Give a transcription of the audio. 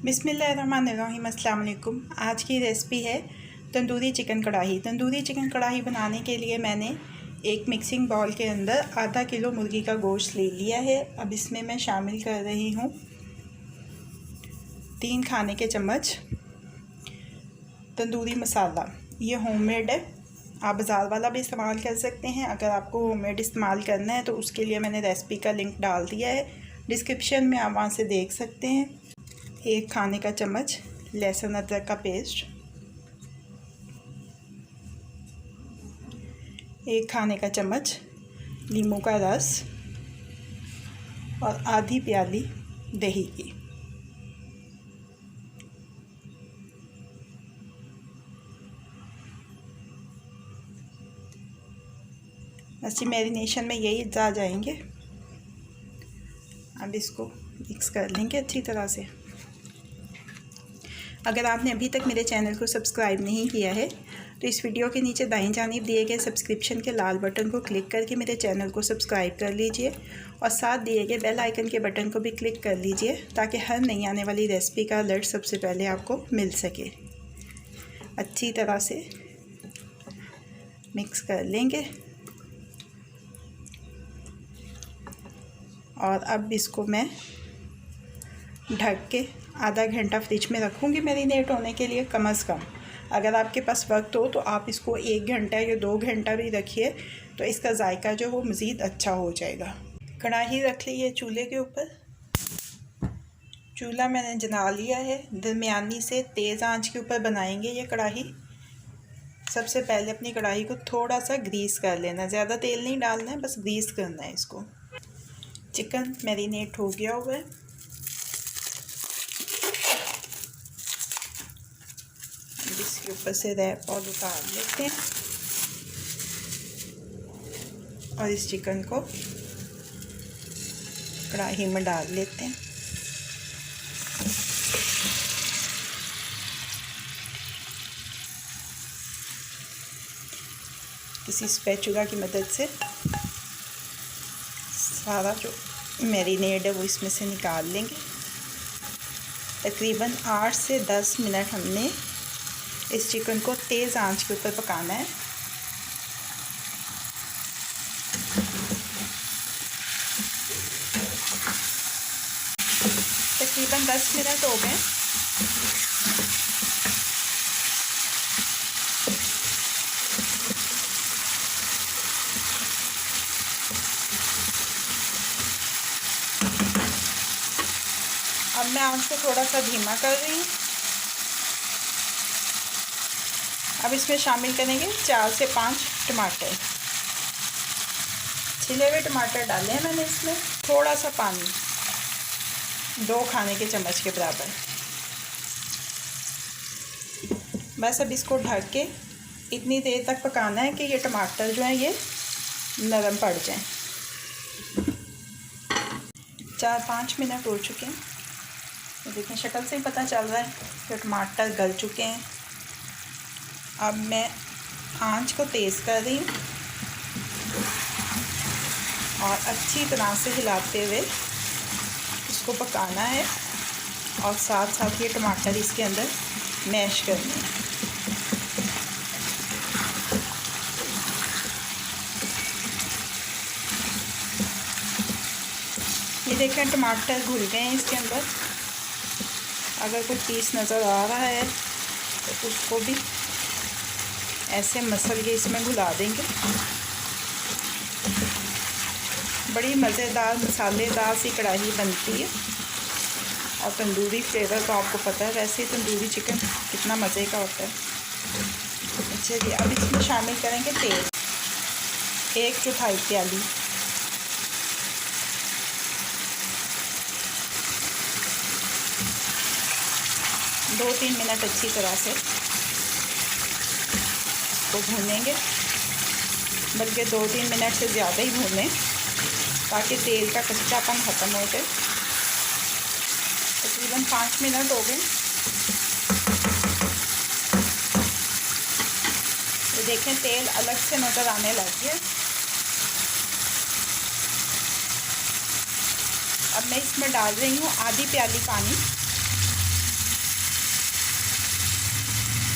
बिस्मिल्लाहिर्रहमानिर्रहीम। अस्सलाम वालेकुम। आज की रेसिपी है तंदूरी चिकन कढ़ाई। तंदूरी चिकन कढ़ाई बनाने के लिए मैंने एक मिक्सिंग बाउल के अंदर आधा किलो मुर्गी का गोश्त ले लिया है। अब इसमें मैं शामिल कर रही हूँ 3 खाने के चम्मच तंदूरी मसाला। ये होममेड है, आप बाज़ार वाला भी इस्तेमाल कर सकते हैं। अगर आपको होममेड इस्तेमाल करना है तो उसके लिए मैंने रेसिपी का लिंक डाल दिया है डिस्क्रिप्शन में, आप वहाँ से देख सकते हैं। 1 खाने का चम्मच लहसुन अदरक का पेस्ट, 1 खाने का चम्मच नींबू का रस और आधी प्याली दही की। बस मैरिनेशन में यही आ जाएंगे। अब इसको मिक्स कर लेंगे अच्छी तरह से। अगर आपने अभी तक मेरे चैनल को सब्सक्राइब नहीं किया है तो इस वीडियो के नीचे दाईं जानिब दिए गए सब्सक्रिप्शन के लाल बटन को क्लिक करके मेरे चैनल को सब्सक्राइब कर लीजिए और साथ दिए गए बेल आइकन के बटन को भी क्लिक कर लीजिए ताकि हर नई आने वाली रेसिपी का अलर्ट सबसे पहले आपको मिल सके। अच्छी तरह से मिक्स कर लेंगे और अब इसको मैं ढक के आधा घंटा फ्रिज में रखूँगी मैरिनेट होने के लिए कम से कम। अगर आपके पास वक्त हो तो आप इसको 1 घंटा या 2 घंटा भी रखिए तो इसका जायका जो वो मज़ीद अच्छा हो जाएगा। कढ़ाई रख ली है चूल्हे के ऊपर। चूल्हा मैंने जला लिया है। दरमियानी से तेज़ आंच के ऊपर बनाएंगे ये कढ़ाई। सबसे पहले अपनी कढ़ाई को थोड़ा सा ग्रीस कर लेना, ज़्यादा तेल नहीं डालना है, बस ग्रीस करना है इसको। चिकन मैरिनेट हो गया हुआ है। इसके ऊपर से रैप और उतार लेते हैं और इस चिकन को कढ़ाई में डाल लेते हैं। किसी स्पैचुला की मदद से सारा जो मैरिनेड है वो इसमें से निकाल लेंगे। तकरीबन 8 से 10 मिनट हमने इस चिकन को तेज़ आंच के ऊपर पकाना है। तकरीबन 10 मिनट हो गए। अब मैं आंच को थोड़ा सा धीमा कर रही हूँ। अब इसमें शामिल करेंगे 4 से 5 टमाटर। छिले हुए टमाटर डाले हैं मैंने इसमें। थोड़ा सा पानी, 2 खाने के चम्मच के बराबर। बस अब इसको ढक के इतनी देर तक पकाना है कि ये टमाटर जो हैं ये नरम पड़ जाएं। 4-5 मिनट हो चुके हैं। तो देखें, शक्ल से ही पता चल रहा है कि टमाटर गल चुके हैं। अब मैं आंच को तेज़ कर रही हूँ और अच्छी तरह से हिलाते हुए इसको पकाना है और साथ साथ ये टमाटर इसके अंदर मैश करने हैं। ये देखें टमाटर घुल गए हैं इसके अंदर। अगर कोई पीस नज़र आ रहा है तो उसको भी ऐसे मसल के इसमें घुला देंगे। बड़ी मज़ेदार मसालेदार सी कढ़ाई बनती है और तंदूरी फ्लेवर तो आपको पता है, वैसे ही तंदूरी चिकन कितना मज़े का होता है। अच्छा जी, अब इसमें शामिल करेंगे तेल। 1/4 प्याली। दो 3 मिनट अच्छी तरह से इसको भूनेंगे, बल्कि 2-3 मिनट से ज़्यादा ही भूनें ताकि तेल का कच्चापन ख़त्म हो जाए। तकरीबन 5 मिनट हो गए। तो देखें तेल अलग से नज़र आने लग गया। अब मैं इसमें डाल रही हूँ आधी प्याली पानी।